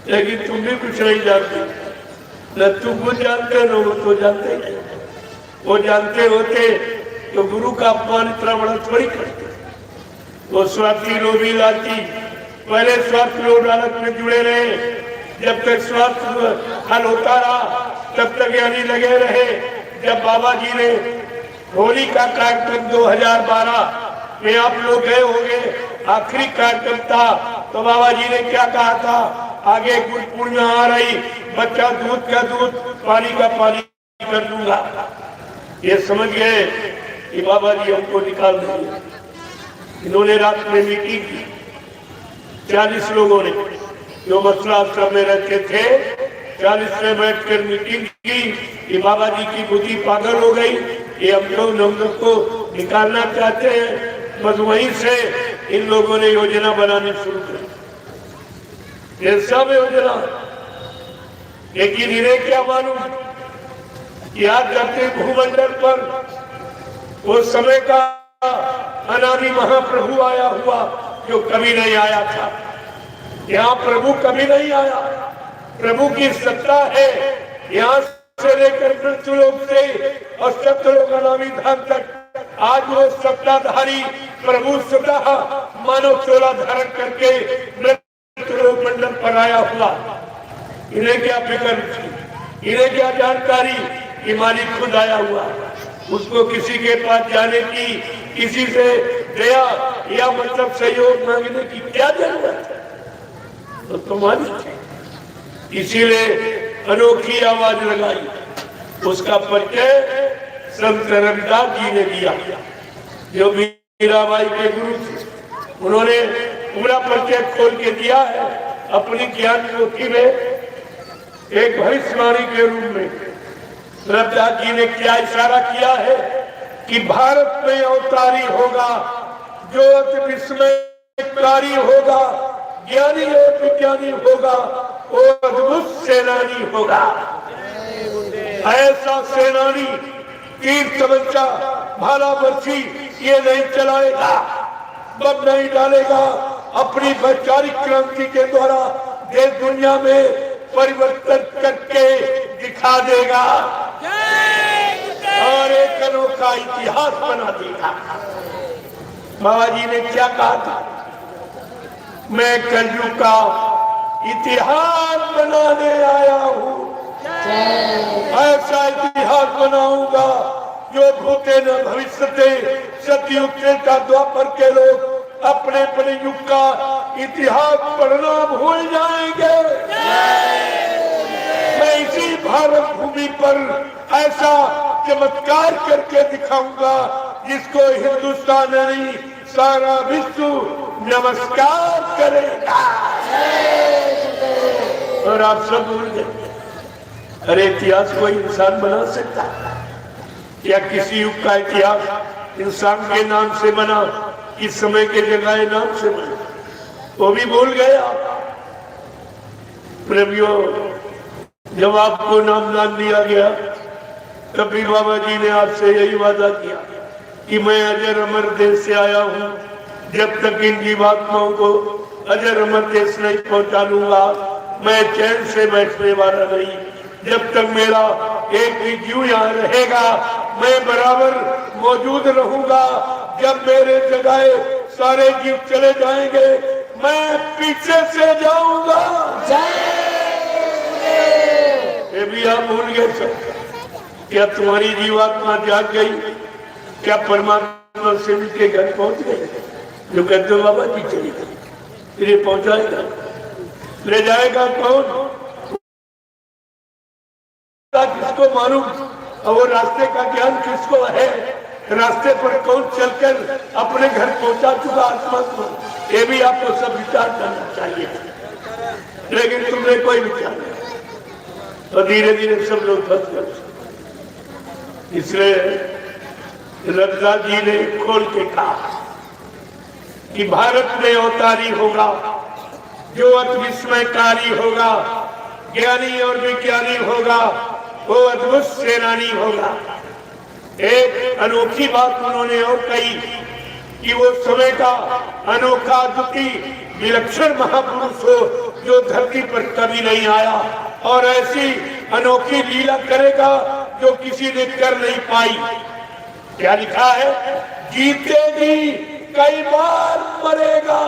लेकिन तुम भी कुछ नहीं जानते, न तुम कुछ जानते न वो तो जानते नहीं। वो जानते होते तो गुरु का अपमान इतना बड़ा थोड़ी करते। वो स्वार्थी लोभी लालची पहले स्वार्थ लोभ लालच में जुड़े रहे, जब तक स्वार्थ हल होता रहा तब तक यानी लगे रहे। जब बाबा जी ने होली का कार्यक्रम 2012 में आप लोग गए होंगे, आखिरी कार्यक्रम था, तो बाबा जी ने क्या कहा था, आगे गुरु पूर्णिमा आ रही, बच्चा दूध का दूध पानी का पानी कर दूंगा। ये समझ गए कि बाबा जी हमको निकाल देंगे। इन्होंने रात में मीटिंग की, 40 लोगों ने जो मसला आश्रम में रहते थे, 40 में बैठकर मीटिंग की कि बाबा जी की बुद्धि पागल हो गई, ये हम लोग को निकालना चाहते हैं। बस वहीं से इन लोगों ने योजना बनानी शुरू की। ये सब योजना, लेकिन इन्हें क्या मालूम कि आज धरती भूमंडल पर वो समय का अनादि महाप्रभु आया हुआ जो कभी नहीं आया था। यहाँ प्रभु कभी नहीं आया, प्रभु की सत्ता है। यहाँ से लेकर मृत्युलोक से और सत्यलोक अनादि धाम तक आज वो सत्ताधारी प्रभु स्वतः मानव चोला धारण करके मृत्युलोक मंडल पर आया हुआ। इन्हें क्या फिक्र थी, इन्हें क्या जानकारी कि मालिक खुद आया हुआ। उसको किसी के पास जाने की, किसी से दया या मतलब सहयोग मांगने की क्या जरूरत है, तो तुम्हारी थी। इसीलिए अनोखी आवाज लगाई। उसका परिचय संत रविदास जी ने दिया, जो मीराबाई के गुरु थे। उन्होंने पूरा परिचय खोल के दिया है अपनी ज्ञान पोथी में, एक भविष्यवाणी के रूप में। रविदास जी ने क्या इशारा किया है कि भारत में अवतारी होगा जो अति विस्मयकारी होगा, ज्ञानी और विज्ञानी होगा, वो अद्भुत सेनानी होगा। ऐसा सेनानी तीर तमंचा भाला बर्छी ये नहीं चलाएगा, बम नहीं डालेगा, अपनी वैचारिक क्रांति के द्वारा देश दुनिया में परिवर्तन करके दिखा देगा और एक अनोखा इतिहास बना देगा। बाबा जी ने क्या कहा था, मैं कलयुग का इतिहास बनाने आया हूँ। ऐसा इतिहास बनाऊंगा जो भूते न भविष्यते, सतयुग त्रेता द्वापर के लोग अपने अपने युग का इतिहास पढ़ना भूल जाएंगे। मैं इसी भारत भूमि पर ऐसा चमत्कार करके दिखाऊंगा जिसको हिंदुस्तान नहीं सारा विश्व नमस्कार करेगा। और आप सब भूल गए, अरे इतिहास कोई इंसान बना सकता क्या? किसी युग का इतिहास इंसान के नाम से बना, इस समय के जगह नाम से बना, वो भी भूल गए आप। प्रेमियों, जब आपको नामदान दिया गया तब भी बाबा जी ने आपसे यही वादा किया कि मैं अजर अमर देश से आया हूँ, जब तक इन जीवात्माओं को अजर अमर देश नहीं पहुंचा लूंगा मैं चैन से बैठने वाला नहीं। जब तक मेरा एक भी जीव यहाँ रहेगा मैं बराबर मौजूद रहूंगा। जब मेरे जगह सारे जीव चले जाएंगे मैं पीछे से जाऊंगा। ये भी आप भूल गए सब। क्या तुम्हारी जीवात्मा जाग गई? क्या परमात्मा से मिलके घर पहुंच गए? जो कहते बाबा जी चली गई, फिर ये पहुंचाएगा, ले जाएगा कौन? किसको मालूम? और वो रास्ते का ज्ञान किसको है? रास्ते पर कौन चलकर अपने घर पहुंचा चुका आत्मा को? ये भी आपको सब विचार करना चाहिए, लेकिन तुमने कोई विचार नहीं। तो धीरे धीरे सब लोग फंस गए। इसलिए रविदास जी ने खोल के कहा कि भारत में अवतारी होगा जो अति विस्मयकारी होगा, ज्ञानी और विज्ञानी होगा, वो अद्भुत सेनानी होगा। एक अनोखी बात उन्होंने और कही कि वो समय का अनोखा, दुखी, विलक्षण महापुरुष हो जो धरती पर कभी नहीं आया, और ऐसी अनोखी लीला करेगा जो किसी ने कर नहीं पाई। क्या लिखा है? जीतेगी कई बार मरेगा,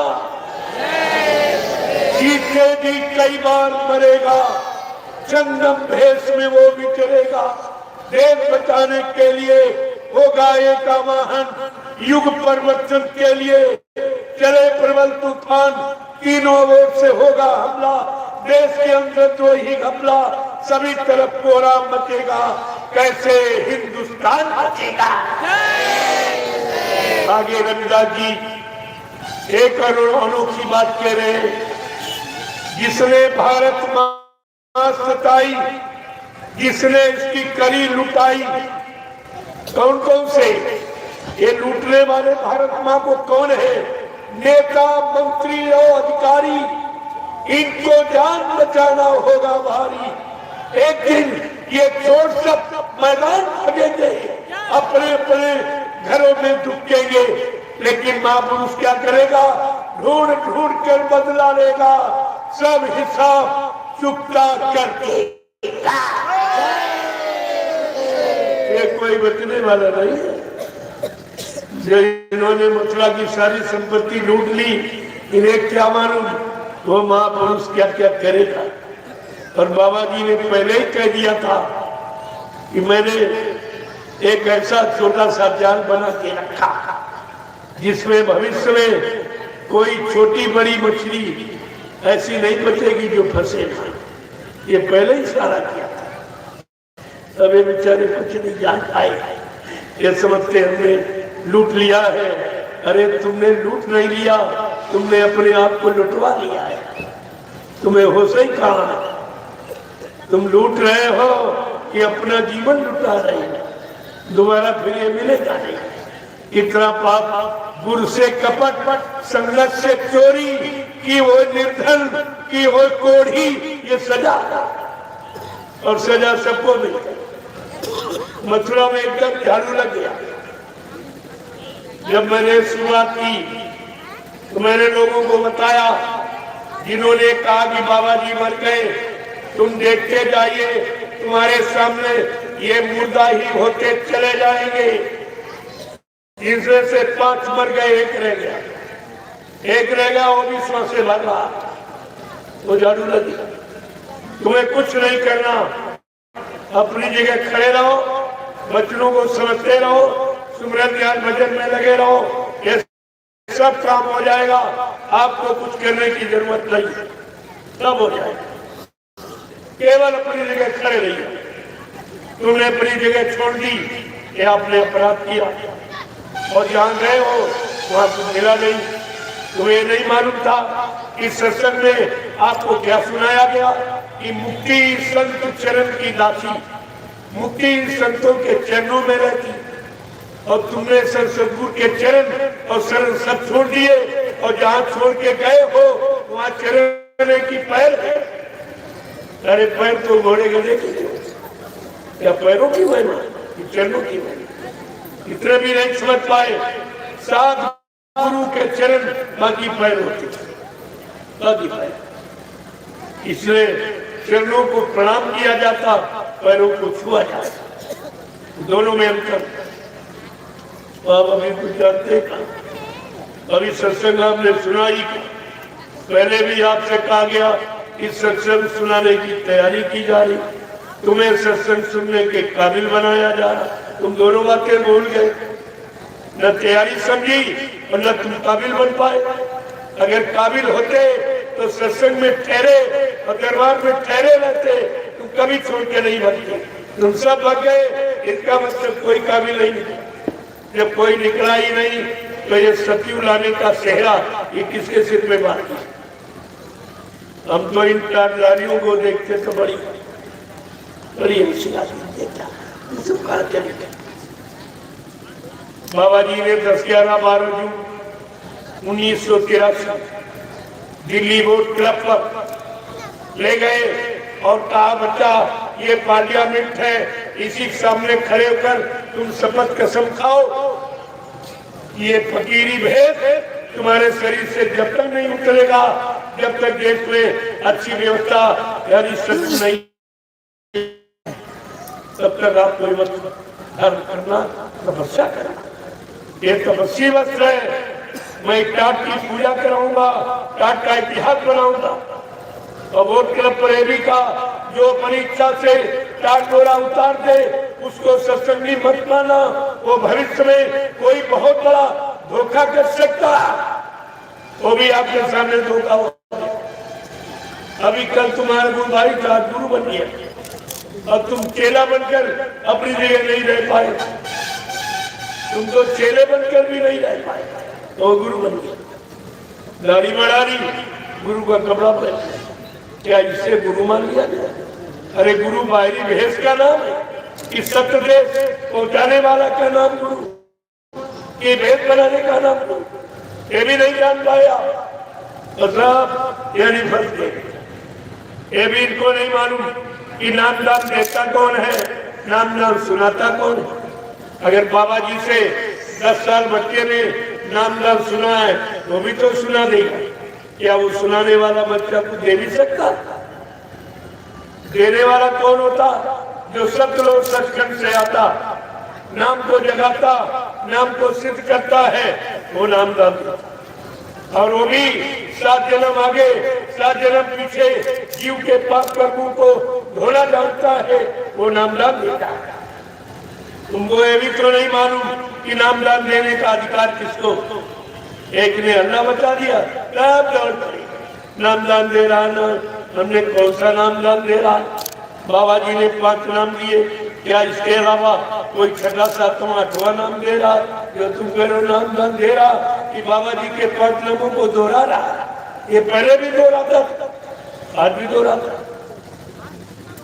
जीतेगी कई बार मरेगा, चंदम भेष में वो विचरेगा, देश बचाने के लिए होगा एक आवाहन, युग परिवर्तन के लिए चले प्रबल तूफान, तीनों ओर से होगा हमला, देश के अंदर जो ही हमला, सभी तरफ कोहराम मचेगा, कैसे हिंदुस्तान बचेगा। आगे रविदास जी एक अनोखी बात कह रहे हैं, जिसने भारत मां सताई, जिसने इसकी करी लुटाई। कौन कौन से ये लूटने वाले भारत मां को कौन है? नेता, मंत्री और अधिकारी, इनको जान बचाना होगा भारी। एक दिन ये चोर सब मैदान भागेंगे, अपने अपने घरों में दुबकेंगे, लेकिन महापुरुष क्या करेगा? ढूंढ ढूंढ कर बदला लेगा, सब हिसाब चुकता करके। ये कोई बचने वाला नहीं है। जो इन्होंने मथुरा की सारी संपत्ति लूट ली, इन्हें क्या मालूम वो महापुरुष क्या क्या करेगा। और बाबा जी ने पहले ही कह दिया था कि मैंने एक ऐसा छोटा सा जाल बना के रखा जिसमें भविष्य में कोई छोटी बड़ी मछली ऐसी नहीं बचेगी जो फंसे ना। ये पहले ही सारा किया था। अब ये बेचारे कुछ नहीं जान पाए, ये समझते हमने लूट लिया है। अरे तुमने लूट नहीं लिया, तुमने अपने आप को लुटवा लिया है। तुम्हें होश ही कहाँ है? तुम लूट रहे हो कि अपना जीवन लुटा रहे हो। दोबारा फिर ये मिलेगा नहीं। कितना पाप, गुरु से कपट, संगत से चोरी, की हो निर्धन, की हो कोढ़ी, ये सजा। और सजा सबको मिल गई। मथुरा में एकदम झाड़ू लग गया। जब मैंने शुरुआत की तो मैंने लोगों को बताया, जिन्होंने कहा कि बाबा जी मर गए, तुम देखते जाइए, तुम्हारे सामने ये मुर्दा ही होते चले जाएंगे। इसमें से 5 मर गए, एक रह गया। एक रह गया, वो भी श्वास से भर रहा, वो झाड़ू लगी। तुम्हें कुछ नहीं करना, अपनी जगह खड़े रहो, बच्चों को समझते रहो, सुमरन ध्यान भजन में लगे रहो, ये सब काम हो जाएगा। आपको कुछ करने की जरूरत नहीं, सब हो जाएगा। केवल अपनी जगह खड़े रहिए। तुमने अपनी जगह छोड़ दी, ये आपने अपराध किया, और जहां गए हो वहां कुछ मिला नहीं। तुम्हें नहीं मालूम था कि सत्संग में आपको क्या सुनाया गया कि मुक्ति संत चरण की दासी, मुक्ति संतों के चरणों में रहती। और तुमने सदगुरु के चरण और शरण सब छोड़ दिए, और जहां छोड़ के गए हो वहां चरण की पैर है। अरे पैर तो घोड़े गधे के, क्या पैरों की महिमा, चरणों की महिमा। इतने भी नहीं समझ पाए। साध गुरु के चरण, बाकी पैर होते, बाकी पैर। इसलिए चरणों को प्रणाम किया जाता, पैरों को छुआ जाता, दोनों में अंतर। आप अभी कुछ जानते हैं? अभी सत्संग आपने सुनाई, पहले भी आपसे कहा गया कि सत्संग सुनाने की तैयारी की जा रही, तुम्हें सत्संग सुनने के काबिल बनाया जा रहा। तुम दोनों बातें भूल गए, न तैयारी समझी और न तुम काबिल बन पाए। अगर काबिल होते तो सत्संग में ठहरे और दरबार में ठहरे रहते, तुम कभी छोड़ के नहीं बनते। तुम सब भाग गए, इसका मतलब कोई काबिल नहीं। जब कोई निकला ही नहीं तो ये सत्यु लाने का सेहरा ये किसके सिर में बांधा? हम तो इन कारदारियों को देखते तो बड़ी हंसी आती देखता। बाबा जी ने 10, 11, 12 जून 1983 दिल्ली बोर्ड क्लब पर ले गए और कहा, बच्चा ये पार्लियामेंट है, इसी के सामने खड़े होकर तुम शपथ कसम खाओ, ये फकीरी भेद तुम्हारे शरीर से जब तक नहीं उतरेगा जब तक देश में अच्छी व्यवस्था यानी सत्य नहीं, तब तक आप कोई मत धर्म करना, तपस्या करना। ये तपस्वी वस्त्र है। मैं टाट की पूजा कराऊंगा, टाट का इतिहास बनाऊंगा। और वोट क्लब प्रेमी का जो अपनी इच्छा से टाट डोरा उतार दे, उसको सत्संगी मत माना। वो भविष्य में कोई बहुत बड़ा धोखा कर सकता है, वो भी आपके सामने धोखा हो। अभी कल तुम्हारा गुरु भाई था, गुरु बन गया। अब तुम चेला बनकर अपनी जगह नहीं रह पाए, तुम तो चेले बनकर भी नहीं रह पाए, तो गुरु बन गया। दाढ़ी बढ़ा ली, गुरु का कपड़ा पहन, क्या इससे गुरु मान लिया गया? अरे गुरु बाहरी भेष का नाम है कि सत्य देश पहुंचाने वाला का नाम गुरु, कि भेद बनाने का नाम गुरु, ये भी नहीं जान पाया। मतलब यानी फंस गए। ये भी इनको नहीं मालूम कि नाम दान देता कौन है, नाम दान सुनाता कौन है। अगर बाबा जी से 10 साल बच्चे ने नाम दान सुना है, वो भी तो सुना देगा। क्या वो सुनाने वाला बच्चा को दे भी सकता? देने वाला कौन होता? जो सत्य सचखंड से आता, नाम को जगाता, नाम को सिद्ध करता है, वो नाम दान। और वो भी 7 जन्म आगे 7 जन्म पीछे जीव के पाप कर्मों को धोना जानता है, वो नामदान देता है। तुमको ये भी तो नहीं मालूम कि नामदान देने का अधिकार किसको? एक ने अल्लाह बता दिया, तब दौड़ पड़ी नामदान दे रहा ना। हमने कौन सा नामदान दे रहा? बाबा जी ने 5 नाम दिए, क्या इसके अलावा कोई 6, 7, 8वां नाम दे रहा जो तुम करो नामदान दे रहा कि बाबा जी के 5 नामों को दोहरा रहा? ये पहले भी दोहराता, आज भी दोहराता,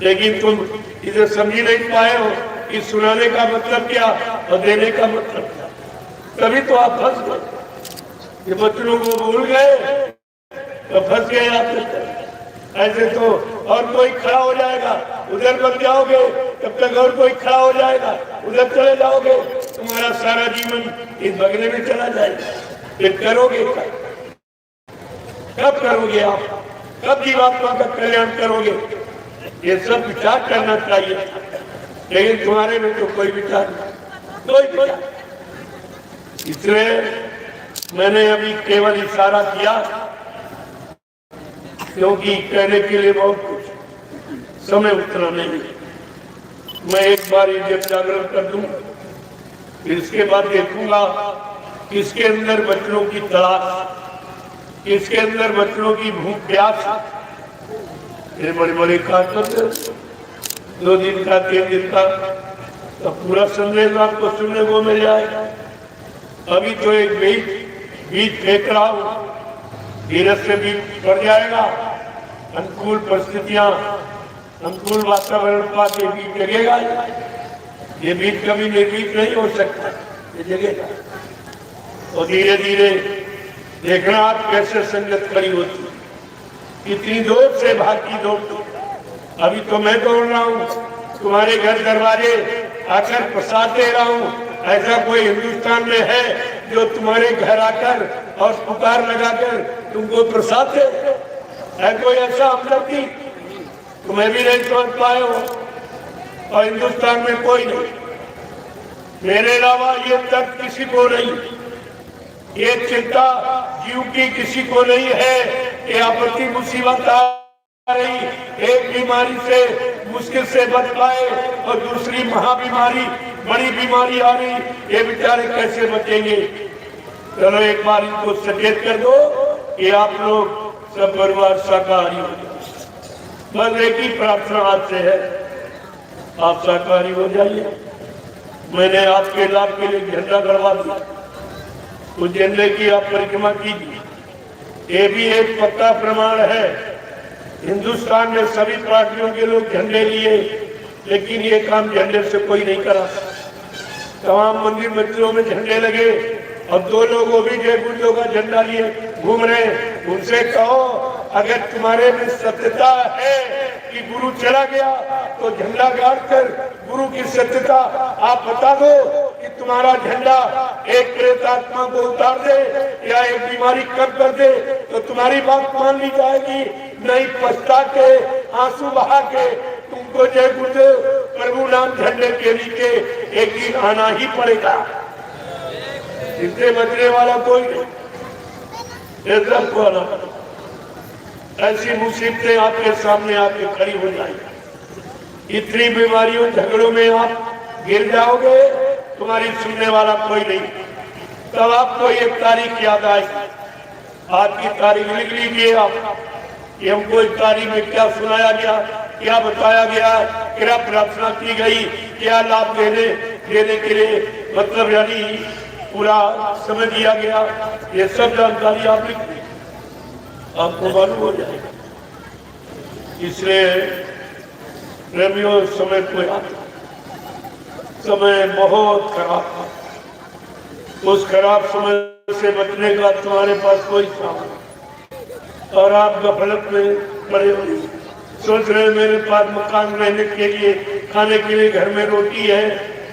लेकिन तुम इसे समझ नहीं पाए हो कि सुनाने का मतलब क्या और देने का मतलब क्या। तभी तो आप फंस गए। ये बच्चों को भूल गए तो फंस गए आप। ऐसे तो और कोई खड़ा हो जाएगा, उधर बन जाओगे, तब तक और कोई खड़ा हो जाएगा, उधर चले जाओगे, तुम्हारा सारा जीवन इस बगले में चला जाएगा। फिर करोगे कब करोगे आप? कब जीवात्मा का कल्याण करोगे? ये सब विचार करना चाहिए, लेकिन तुम्हारे में तो कोई विचार नहीं, कोई विचार। इसलिए मैंने अभी केवल इशारा किया, क्योंकि कहने के लिए बहुत कुछ समय उतना नहीं। मैं एक बार ये जागरण कर दूं, फिर इसके बाद देखूंगा किसके अंदर बच्चों की तलाश, किसके अंदर बच्चों की भूख प्यास। ये बड़े बड़े काम करते, 2 दिन का 3 दिन का, तो पूरा संदेश आपको सुनने को मिल जाएगा। अभी तो एक बीज फेंक रहा हूँ, धीरे से भी बढ़ जाएगा। अनुकूल परिस्थितियां, अनुकूल वातावरण पाके बीज जगेगा। ये बीज कभी निर्भीक नहीं हो सकता, ये जगेगा। और धीरे धीरे देखना आप कैसे संगत खड़ी होती, कितनी दूर से भागती दौड़ती। अभी तो मैं दौड़ रहा हूँ, तुम्हारे घर दरवाजे आकर प्रसाद दे रहा हूँ। ऐसा कोई हिंदुस्तान में है जो तुम्हारे घर आकर और पुकार लगाकर तुमको प्रसाद दे? है कोई ऐसा हमदर्दी? तुम्हें भी नहीं समझ पाए हो, और हिंदुस्तान में कोई नहीं। मेरे अलावा ये तक किसी को नहीं, ये चिंता जीव की किसी को नहीं है कि आपत्ति मुसीबत आ रही, एक बीमारी से मुश्किल से बच पाए और दूसरी महाबीमारी, बड़ी बीमारी आ रही, ये बेचारे कैसे बचेंगे? चलो एक बार इनको सचेत कर दो कि आप लोग सब परिवार शाकाहारी हो जाए। बस एक ही प्रार्थना आज से है, आप शाकाहारी हो जाइए। मैंने आपके लाभ के लिए झंडा गड़वा दिया, उस झंडे की आप परिक्रमा कीजिए। ये भी एक पक्का प्रमाण है। हिंदुस्तान में सभी पार्टियों के लोग झंडे लिए, लेकिन ये काम झंडे से कोई नहीं करा। तमाम मंदिर मंदिरों में झंडे लगे और 2 लोगों भी जय गुरुओं का झंडा लिए घूम रहे। उनसे कहो, अगर तुम्हारे में सत्यता है कि गुरु चला गया, तो झंडा गाड़ कर गुरु की सत्यता आप बता दो कि तुम्हारा झंडा एक प्रेतात्मा को उतार दे या एक बीमारी कम कर दे तो तुम्हारी बात मान ली जाएगी। नहीं, पछता के आंसू बहा के तुमको जय गुरुदेव प्रभु नाम झंडे के नीचे एक दिन आना ही पड़ेगा। इससे बचने वाला कोई नहीं, आना पड़ेगा। ऐसी मुसीबतें आपके सामने आके खड़ी हो जाएगी। इतनी बीमारियों झगड़ों में आप गिर जाओगे, तुम्हारी सुनने वाला कोई नहीं। तब आपको एक तारीख याद आई, आज की तारीख लिख लीजिए आप। ये हमको इस तारीख में क्या सुनाया गया, क्या बताया गया, क्या प्रार्थना की गई, क्या लाभ देने के लिए मतलब यानी पूरा समय दिया गया, ये सब जानकारी आप लिख लीजिए, आपको मालूम हो जाएगा। इसलिए प्रेमियों, समय को याद, समय बहुत खराब था। उस खराब समय से बचने का तुम्हारे पास कोई साधन, और आप गफलत में पड़े हुए सोच रहे मेरे पास मकान रहने के लिए, खाने के लिए घर में रोटी है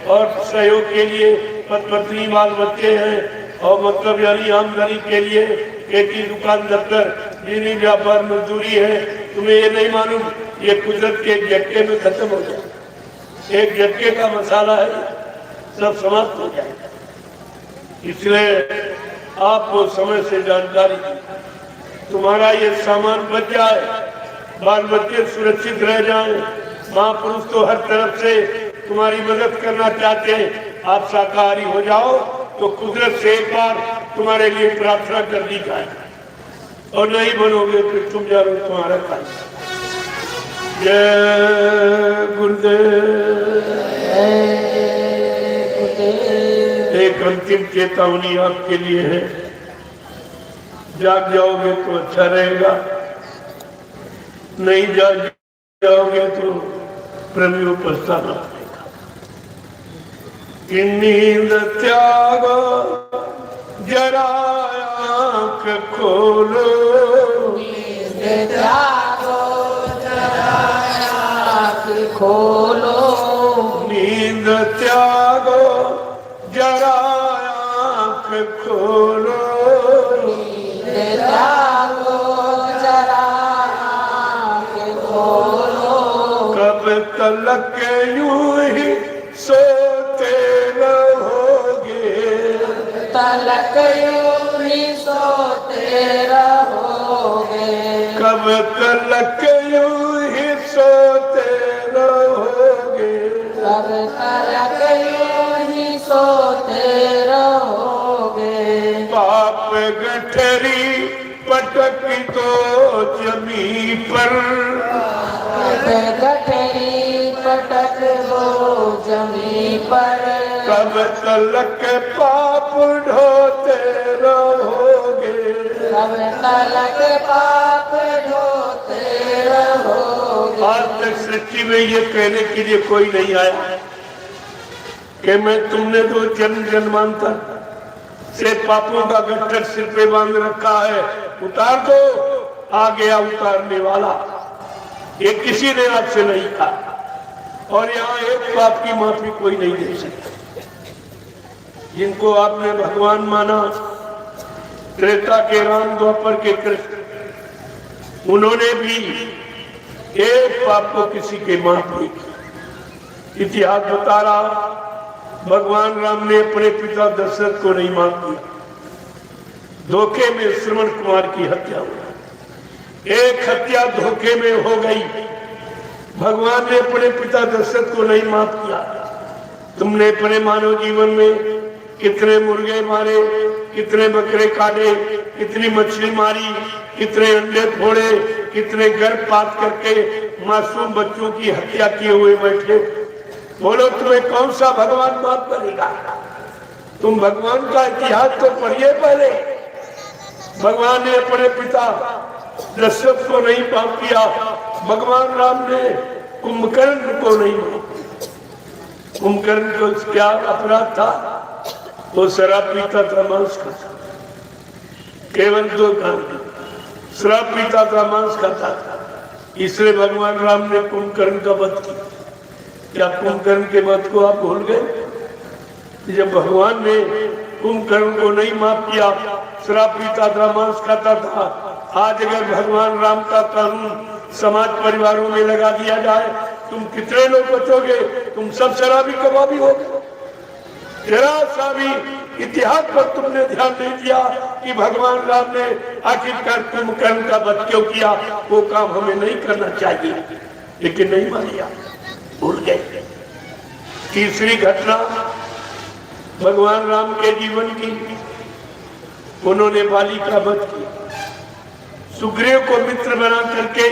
और सहयोग के लिए पत्नी बाल बच्चे हैं और मतलब यानी आमदनी के लिए खेती दुकान दफ्तर बिजली व्यापार मजदूरी है। तुम्हें ये नहीं मालूम ये कुदरत के झटके में खत्म हो जाए। एक झटके का मसाला है, सब समाप्त हो जाएगा। इसलिए आपको समय से जानकारी, तुम्हारा ये सामान बच जाए, बाल बच्चे सुरक्षित रह जाएं। महापुरुष तो हर तरफ से तुम्हारी मदद करना चाहते हैं। आप शाकाहारी हो जाओ तो कुदरत से एक बार तुम्हारे लिए प्रार्थना कर दी जाए, और नहीं बनोगे फिर तुम जानो तुम्हारा काम। जय गुरुदेव। एक अंतिम चेतावनी आपके लिए है, जाग जाओगे तो अच्छा रहेगा, नहीं जाग जाओगे तो प्रेमियों पछताना पड़ेगा। कि नींद त्यागो जरा आँख खोलो, नींद त्यागो जरा आँख खोलो, नींद त्यागो जरा आँख खोलो, कब तलक यूं ही सोते रहोगे, तलक यूं ही सोते रहोगे, कब तलक यूं ही सोते रहोगे, कब तलक यूं ही सोते रहोगे। पाप गठरी पटक दो जमी पर, गठरी पटक दो जमी पर, कब तलक पाप ढोते रहोगे, कब तलक पाप ढोते रहोगे। आज तक सच्ची में ये कहने के लिए कोई नहीं आया कि मैं तुमने तो जन्म जन्मांतर से पापों का गट्ठर सिर पे बांध रखा है, उतार दो। आ गया उतारने वाला, ये किसी ने आपसे नहीं कहा। और यहाँ एक पाप की माफी कोई नहीं दे सकता। जिनको आपने भगवान माना, त्रेता के राम, द्वापर के कृष्ण, उन्होंने भी एक पाप को किसी के माफ नहीं किया। इतिहास बता रहा, भगवान राम ने अपने पिता दशरथ को नहीं माफ किया। धोखे में श्रवण कुमार की हत्या हुई, एक हत्या धोखे में हो गई। भगवान ने अपने पिता दशरथ को नहीं माफ किया। तुमने अपने मानव जीवन में कितने मुर्गे मारे, कितने बकरे काटे, कितनी मछली मारी, कितने अंडे फोड़े, कितने गर्भपात करके मासूम बच्चों की हत्या किए हुए बैठे। बोलो तुम्हें कौन सा भगवान माफ करेगा? तुम भगवान का इतिहास तो पढ़िए पहले। भगवान ने अपने पिता दशरथ को नहीं माफ किया, भगवान राम ने कुंभकर्ण को नहीं माफ किया। कुंभकर्ण को क्या अपराध था? वो शराब पीता था, मांस खाता, केवल 2 काम, शराब पीता था, मांस खाता था। इसलिए भगवान राम ने कुंभकर्ण का वध किया। क्या कुंभकर्ण के वध को आप भूल गए? जब भगवान ने कुंभकर्ण को नहीं माफ किया, शराब पीता था, मांस खाता था, आज अगर भगवान राम का कानून समाज परिवारों में लगा दिया जाए, तुम कितने लोग बचोगे? तुम सब शराबी कबाबी हो गए। जरा सा भी इतिहास पर तुमने ध्यान नहीं दिया कि भगवान राम ने आखिरकार कुंभकर्ण का वध क्यों किया। वो काम हमें नहीं करना चाहिए, लेकिन नहीं मान लिया, भूल गए। तीसरी घटना भगवान राम के जीवन की, उन्होंने बाली का वध किया। सुग्रीव को मित्र बना करके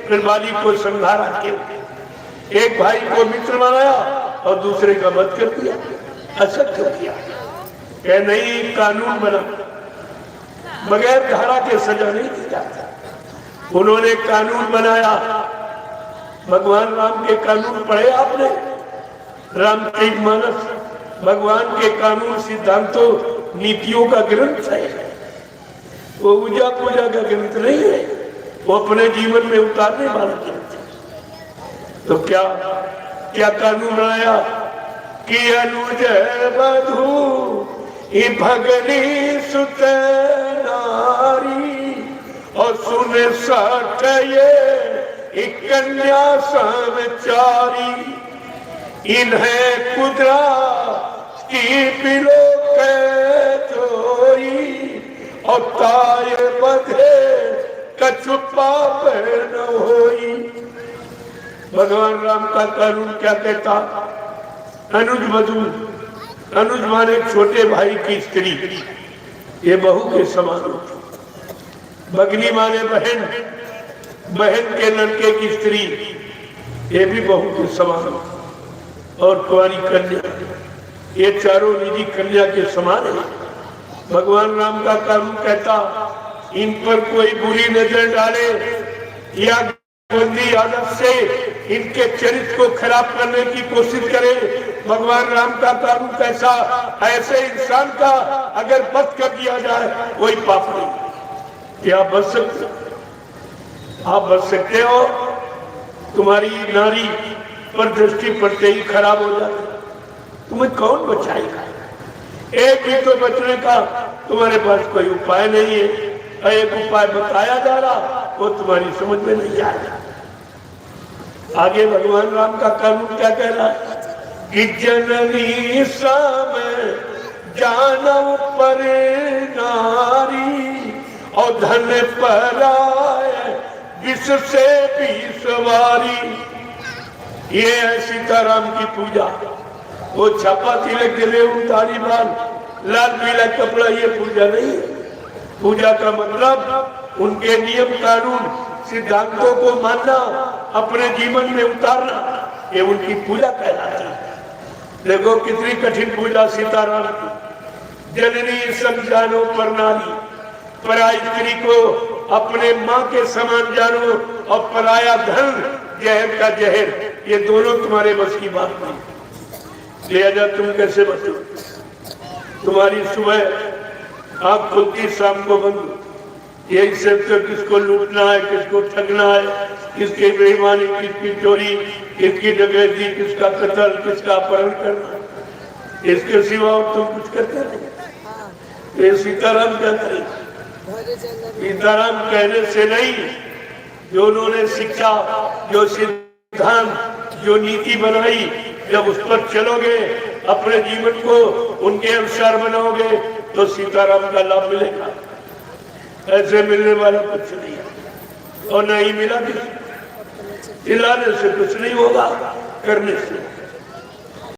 फिर बाली को संहारा किया। एक भाई को मित्र बनाया और दूसरे का वध कर दिया। ऐसा क्यों किया? कह नहीं, कानून बना, बगैर धारा के सजा नहीं दी जाती। उन्होंने कानून बनाया। भगवान राम के कानून पढ़े आपने? रामचरितमानस भगवान के कानून, सिद्धांतों, नीतियों का ग्रंथ है। वो पूजा पूजा का ग्रंथ नहीं है, वो अपने जीवन में उतारने वाला ग्रंथ है। तो क्या क्या कानून बनाया कि अनुज बधू भगनी सुत नारी और सुन सठ ये कन्या समचारी, इन्हें कुदरा की पिलो के चोरी और ताय बधे कछु पाप न होई। भगवान राम का कानून क्या कहता? अनुज वधू, अनुज माने छोटे भाई की स्त्री, ये बहू के समान होती। भगनी माने बहन, बहन के लड़के की स्त्री, ये भी बहू के समान होती। और कुंवारी कन्या, ये चारों निजी कन्या के समान है। भगवान राम का कानून कहता, इन पर कोई बुरी नजर डाले या गंदी आदत से इनके चरित्र को खराब करने की कोशिश करे। भगवान राम का कानून कैसा? ऐसे इंसान का अगर वध कर दिया जाए कोई पाप नहीं। क्या बच सकते? आप बच सकते हो? तुम्हारी नारी पर दृष्टि पड़ते ही खराब हो जाती, तुम्हें कौन बचाएगा? एक भी तो बचने का तुम्हारे पास कोई उपाय नहीं है। एक उपाय बताया जा रहा, वो तुम्हारी समझ में नहीं आ रहा। आगे भगवान राम का कानून क्या कह रहा है कि जननी सम जानव पर नारी और धन पर आए विष से भी सवारी। ये है सीताराम की पूजा। वो छापा तिलक जनेऊ तारी बाल लाल पीला कपड़ा, ये पूजा नहीं है। पूजा का मतलब उनके नियम कानून सिद्धांतों को मानना, अपने जीवन में उतारना, ये उनकी पूजा कहलाती है। देखो कितनी कठिन पूजा सीताराम की। जननी सब जानो पर नारी, पराई स्त्री को अपने माँ के समान जानो और पराया धन जहर का जहर, ये दोनों तुम्हारे बस की बात नहीं। लिहाजा तुम कैसे बचो? तुम्हारी सुबह आँख खुलती, शाम को बंद। यही सब तो किसको लूटना है, किसको ठगना है, किसकी बेईमानी, किसकी चोरी, किसकी डकैती, किसका कत्ल, किसका अपहरण करना, इसके सिवा और तुम कुछ करते नहीं। ये सीताराम क्या करें? सीताराम कहने से नहीं, जो उन्होंने शिक्षा, जो सिद्धांत, जो नीति बनाई, जब उस पर चलोगे, अपने जीवन को उनके अनुसार बनाओगे, तो सीताराम का लाभ मिलेगा। ऐसे मिलने वाला कुछ नहीं है और नहीं मिला किसी। चिल्लाने से कुछ नहीं होगा, करने से।